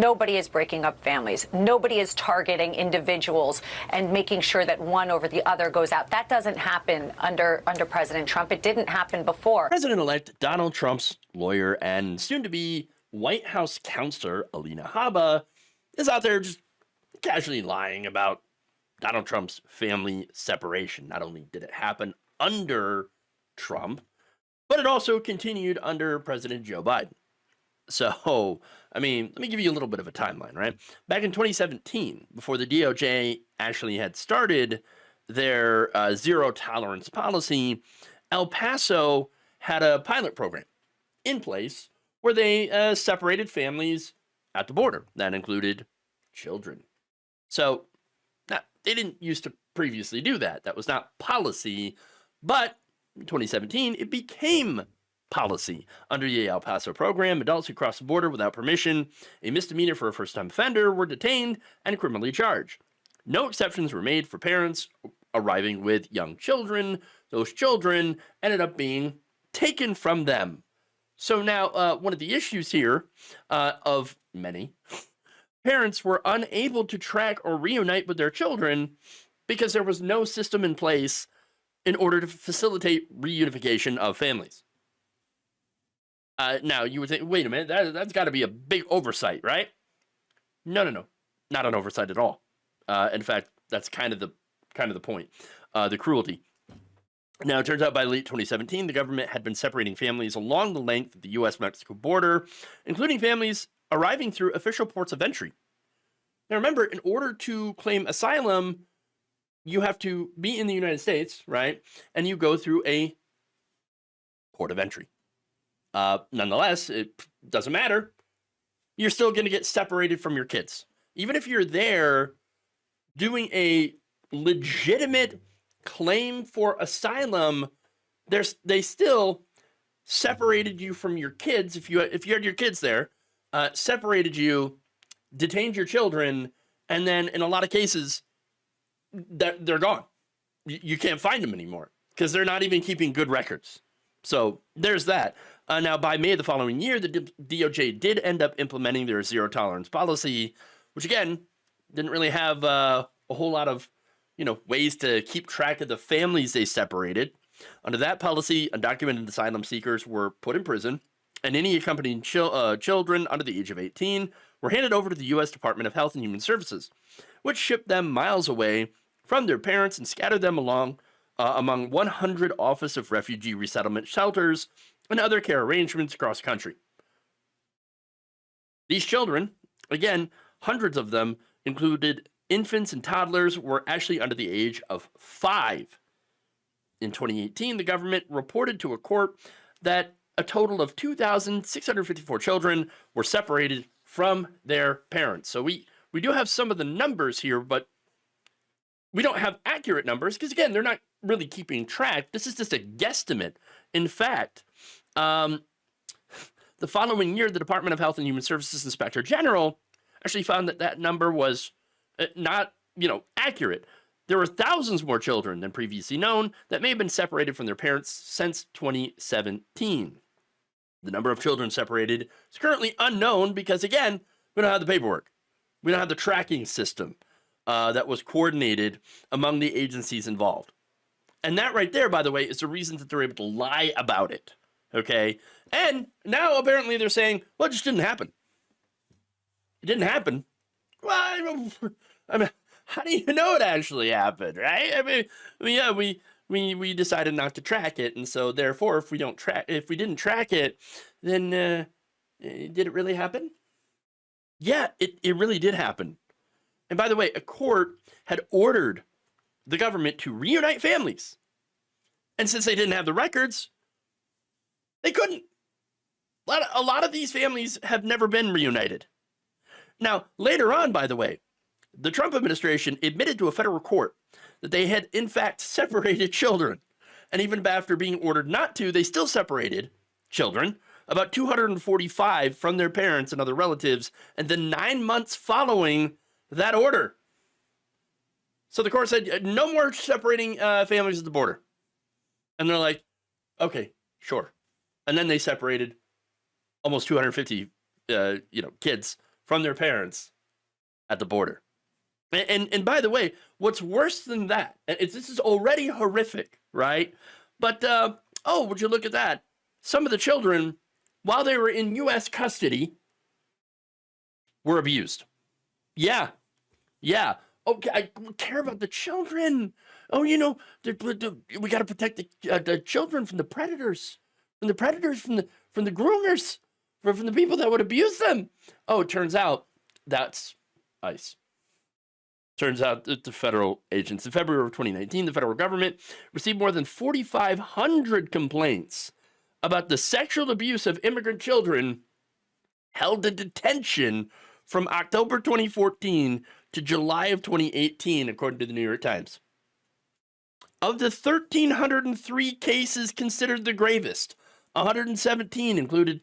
nobody is breaking up families. Nobody is targeting individuals and making sure that one over the other goes out. That doesn't happen under President Trump. It didn't happen before. President-elect Donald Trump's lawyer and soon-to-be White House counselor Alina Habba is out there just casually lying about Donald Trump's family separation. Not only did it happen under Trump, but it also continued under President Joe Biden. So, I mean, let me give you a little bit of a timeline, right? Back in 2017, before the DOJ actually had started their zero tolerance policy, El Paso had a pilot program in place where they separated families at the border. That included children. So, they didn't used to previously do that. That was not policy, but in 2017, it became policy. Under the El Paso program, adults who crossed the border without permission, a misdemeanor for a first-time offender, were detained and criminally charged. No exceptions were made for parents arriving with young children. Those children ended up being taken from them. So now, one of the issues here, of many, parents were unable to track or reunite with their children because there was no system in place in order to facilitate reunification of families. Now, you would think, wait a minute, that's got to be a big oversight, right? No. Not an oversight at all. In fact, that's kind of the point, the cruelty. Now, it turns out by late 2017, the government had been separating families along the length of the U.S.-Mexico border, including families arriving through official ports of entry. Now, remember, in order to claim asylum, you have to be in the United States, right? And you go through a port of entry. Nonetheless, it doesn't matter. You're still going to get separated from your kids. Even if you're there doing a legitimate claim for asylum, they still separated you from your kids. If you had your kids there, separated you, detained your children, and then in a lot of cases, they're gone. You can't find them anymore because they're not even keeping good records. So there's that. Now, by May of the following year, the DOJ did end up implementing their zero tolerance policy, which again didn't really have a whole lot of ways to keep track of the families they separated. Under that policy, undocumented asylum seekers were put in prison, and any accompanying children under the age of 18 were handed over to the U.S. Department of Health and Human Services, which shipped them miles away from their parents and scattered them among 100 Office of Refugee Resettlement shelters and other care arrangements across the country. These children, again, hundreds of them, included infants and toddlers, were actually under the age of 5. In 2018, the government reported to a court that a total of 2,654 children were separated from their parents. So we do have some of the numbers here, but we don't have accurate numbers because, again, they're not really keeping track. This is just a guesstimate. In fact, the following year, the Department of Health and Human Services Inspector General actually found that number was not, accurate. There were thousands more children than previously known that may have been separated from their parents since 2017. The number of children separated is currently unknown because, again, we don't have the paperwork. We don't have the tracking system that was coordinated among the agencies involved. And that right there, by the way, is the reason that they're able to lie about it. Okay? And now apparently they're saying, well, it just didn't happen. It didn't happen. Well, I mean, how do you know it actually happened, right? I mean, yeah, we decided not to track it, and so therefore, if we didn't track it, then did it really happen? Yeah, it really did happen. And by the way, a court had ordered the government to reunite families, and since they didn't have the records, they couldn't. A lot of these families have never been reunited. Now, later on, by the way, the Trump administration admitted to a federal court that they had, in fact, separated children. And even after being ordered not to, they still separated children, about 245 from their parents and other relatives, and then 9 months following that order. So the court said, no more separating families at the border. And they're like, okay, sure. And then they separated almost 250, kids from their parents at the border. And by the way, what's worse than that, this is already horrific, right? But, would you look at that? Some of the children, while they were in U.S. custody, were abused. Yeah. Okay, I care about the children. Oh, we got to protect the children from the predators, from the groomers, from the people that would abuse them. Oh, it turns out that's ICE. Turns out that the federal agents, in February of 2019, the federal government received more than 4,500 complaints about the sexual abuse of immigrant children held in detention from October 2014 to July of 2018, according to the New York Times. Of the 1,303 cases considered the gravest, 178 included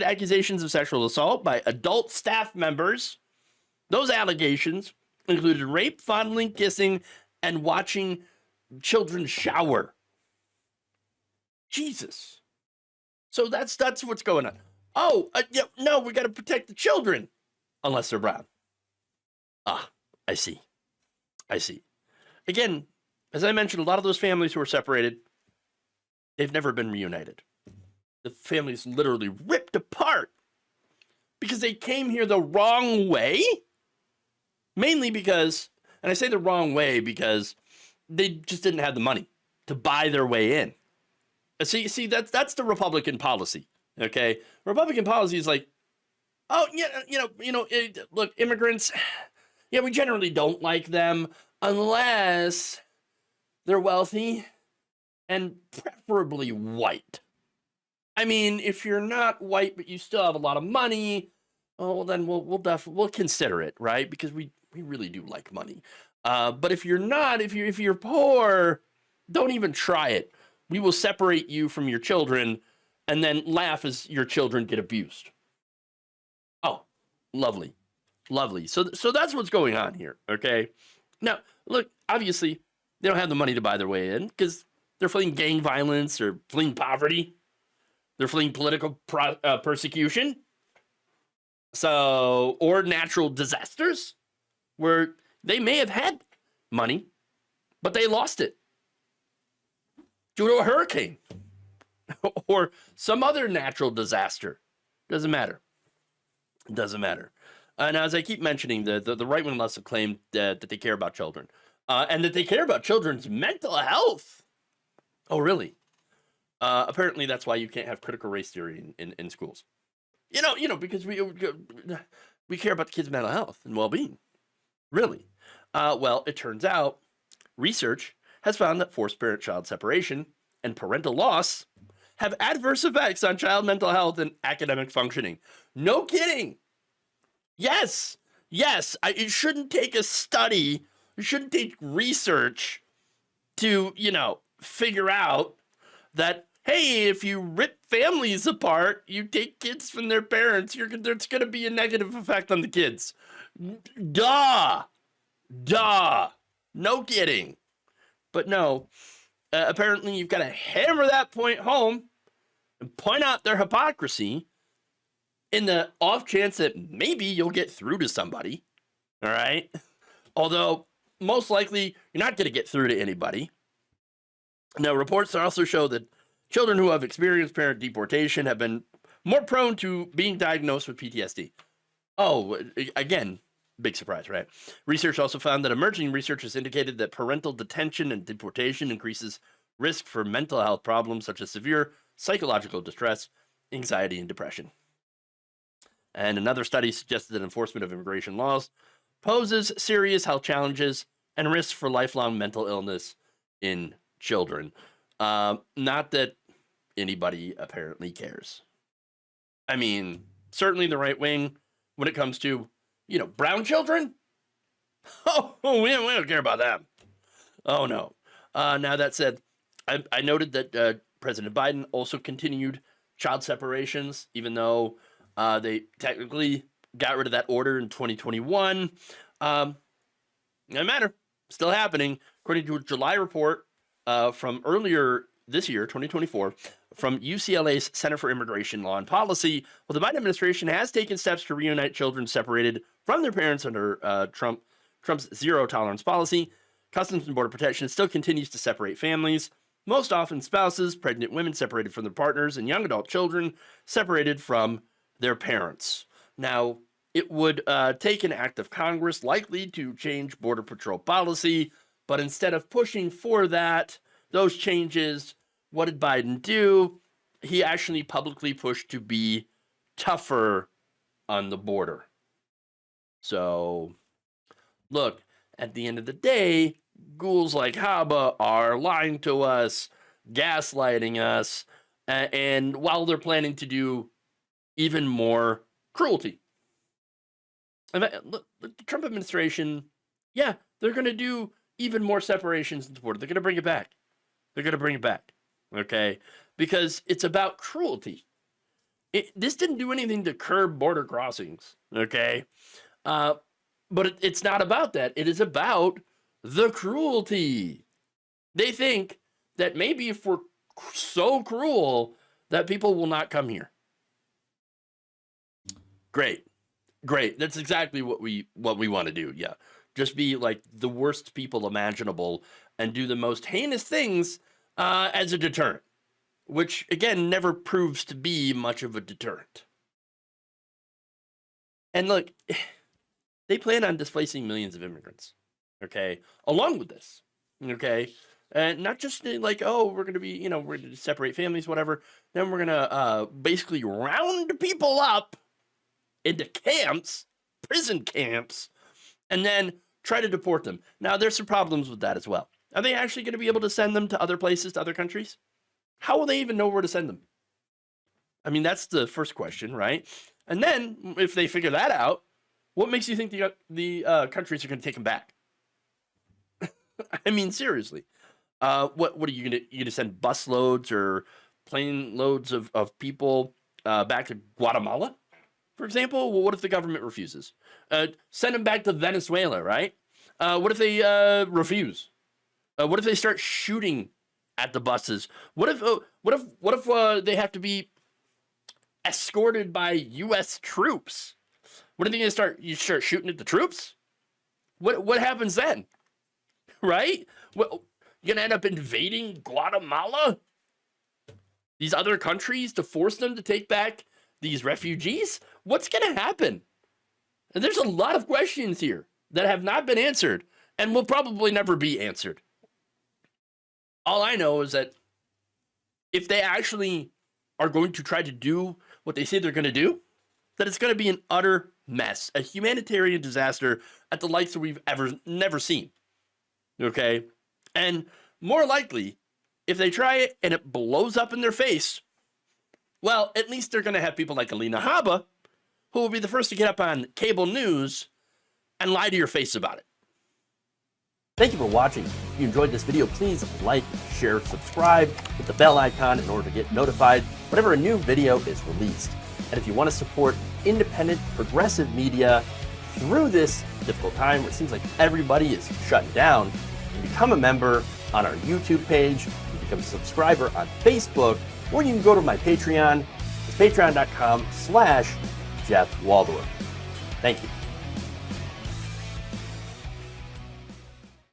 accusations of sexual assault by adult staff members. Those allegations included rape, fondling, kissing, and watching children shower. Jesus. So that's what's going on. No, we got to protect the children, unless they're brown. I see. Again, as I mentioned, a lot of those families who were separated, they've never been reunited. The family's literally ripped apart because they came here the wrong way. Mainly because, and I say the wrong way because they just didn't have the money to buy their way in. See, that's the Republican policy. Okay, Republican policy is like, look, immigrants. Yeah, we generally don't like them unless they're wealthy and preferably white. I mean, if you're not white but you still have a lot of money, well then we'll consider it, right? Because we really do like money. But if you're not, if you're poor, don't even try it. We will separate you from your children and then laugh as your children get abused. Oh, lovely. So that's what's going on here, okay? Now, look, obviously, they don't have the money to buy their way in because they're fleeing gang violence or fleeing poverty. They're fleeing political persecution. Or natural disasters where they may have had money, but they lost it due to a hurricane or some other natural disaster. Doesn't matter. And as I keep mentioning, the right-wing left have claimed that they care about children and that they care about children's mental health. Oh, really? Apparently, that's why you can't have critical race theory in schools. Because we care about the kids' mental health and well-being. Really? Well, it turns out research has found that forced parent-child separation and parental loss have adverse effects on child mental health and academic functioning. No kidding. Yes. It shouldn't take a study. It shouldn't take research to, figure out that, hey, if you rip families apart, you take kids from their parents, there's going to be a negative effect on the kids. Duh. No kidding. But no, apparently you've got to hammer that point home and point out their hypocrisy in the off chance that maybe you'll get through to somebody. All right. Although most likely you're not going to get through to anybody. Now, reports also show that children who have experienced parent deportation have been more prone to being diagnosed with PTSD. Oh, again, big surprise, right? Research also found that emerging research has indicated that parental detention and deportation increases risk for mental health problems such as severe psychological distress, anxiety, and depression. And another study suggested that enforcement of immigration laws poses serious health challenges and risks for lifelong mental illness in children. Not that anybody apparently cares. I mean, certainly the right wing, when it comes to, brown children, we don't care about them. Oh, no. Now, that said, I noted that President Biden also continued child separations, even though they technically got rid of that order in 2021. No matter. Still happening. According to a July report from earlier this year, 2024, from UCLA's Center for Immigration Law and Policy. Well, the Biden administration has taken steps to reunite children separated from their parents under Trump's zero tolerance policy. Customs and Border Protection still continues to separate families, most often spouses, pregnant women separated from their partners, and young adult children separated from their parents. Now, it would take an act of Congress likely to change Border Patrol policy, but instead of pushing for that, those changes, what did Biden do? He actually publicly pushed to be tougher on the border. So, look, at the end of the day, ghouls like Habba are lying to us, gaslighting us, and while they're planning to do even more cruelty. Look, the Trump administration, yeah, they're going to do even more separations in the border. They're going to bring it back. They're going to bring it back, okay? Because it's about cruelty. This didn't do anything to curb border crossings, okay? But it's not about that. It is about the cruelty. They think that maybe if we're so cruel that people will not come here. Great. That's exactly what we want to do. Yeah. Just be like the worst people imaginable and do the most heinous things as a deterrent, which again never proves to be much of a deterrent. And look, they plan on displacing millions of immigrants, okay, along with this, okay? And not just like, oh, we're going to be, we're going to separate families, whatever. Then we're going to basically round people up into camps, prison camps, and then try to deport them. Now, there's some problems with that as well. Are they actually going to be able to send them to other places, to other countries? How will they even know where to send them? I mean, that's the first question, right? And then, if they figure that out, what makes you think the countries are going to take them back? I mean, seriously. What are you going to send busloads or plane loads of people back to Guatemala, for example? Well, what if the government refuses? Send them back to Venezuela, right? What if they refuse? What if they start shooting at the buses? What if they have to be escorted by U.S. troops? What are they going to start? You start shooting at the troops? What happens then? Right? Well, you're going to end up invading Guatemala? These other countries to force them to take back these refugees? What's going to happen? And there's a lot of questions here that have not been answered and will probably never be answered. All I know is that if they actually are going to try to do what they say they're going to do, that it's going to be an utter mess, a humanitarian disaster at the likes that we've never seen. Okay? And more likely, if they try it and it blows up in their face, well, at least they're going to have people like Alina Habba, who will be the first to get up on cable news and lie to your face about it. Thank you for watching. If you enjoyed this video, please like, share, subscribe, hit the bell icon in order to get notified whenever a new video is released. And if you want to support independent, progressive media through this difficult time where it seems like everybody is shutting down, you can become a member on our YouTube page, you can become a subscriber on Facebook, or you can go to my Patreon. It's patreon.com/Jeff Waldorf. Thank you.